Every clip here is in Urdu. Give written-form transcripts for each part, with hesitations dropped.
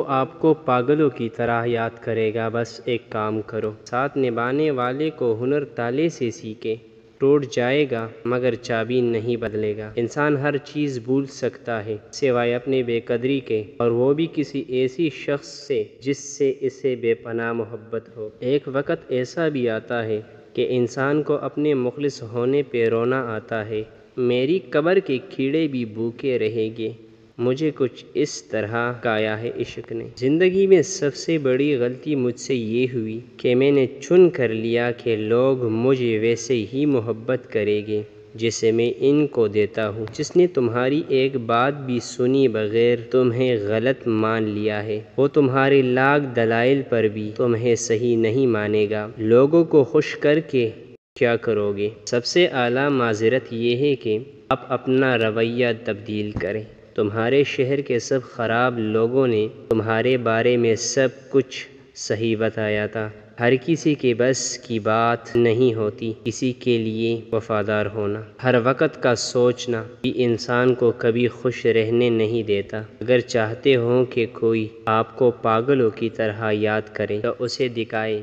آپ کو پاگلوں کی طرح یاد کرے گا، بس ایک کام کرو، ساتھ نبھانے والے کو ہنر تالے سے سیکھے، ٹوٹ جائے گا مگر چابی نہیں بدلے گا۔ انسان ہر چیز بھول سکتا ہے سوائے اپنے بے قدری کے، اور وہ بھی کسی ایسی شخص سے جس سے اسے بے پناہ محبت ہو۔ ایک وقت ایسا بھی آتا ہے کہ انسان کو اپنے مخلص ہونے پہ رونا آتا ہے، میری قبر کے کیڑے بھی بھوکے رہیں گے، مجھے کچھ اس طرح گایا ہے عشق نے۔ زندگی میں سب سے بڑی غلطی مجھ سے یہ ہوئی کہ میں نے چن کر لیا کہ لوگ مجھے ویسے ہی محبت کریں گے جسے میں ان کو دیتا ہوں۔ جس نے تمہاری ایک بات بھی سنی بغیر تمہیں غلط مان لیا ہے، وہ تمہارے لاکھ دلائل پر بھی تمہیں صحیح نہیں مانے گا۔ لوگوں کو خوش کر کے کیا کرو گے؟ سب سے اعلیٰ معذرت یہ ہے کہ آپ اپنا رویہ تبدیل کریں۔ تمہارے شہر کے سب خراب لوگوں نے تمہارے بارے میں سب کچھ صحیح بتایا تھا۔ ہر کسی کے بس کی بات نہیں ہوتی کسی کے لیے وفادار ہونا۔ ہر وقت کا سوچنا بھی انسان کو کبھی خوش رہنے نہیں دیتا۔ اگر چاہتے ہو کہ کوئی آپ کو پاگلوں کی طرح یاد کرے تو اسے دکھائیں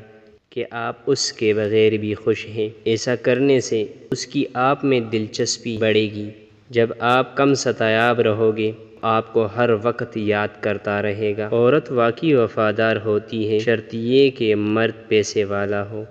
کہ آپ اس کے بغیر بھی خوش ہیں۔ ایسا کرنے سے اس کی آپ میں دلچسپی بڑھے گی۔ جب آپ کم ستایاب رہو گے آپ کو ہر وقت یاد کرتا رہے گا۔ عورت واقعی وفادار ہوتی ہے، شرط یہ کہ مرد پیسے والا ہو۔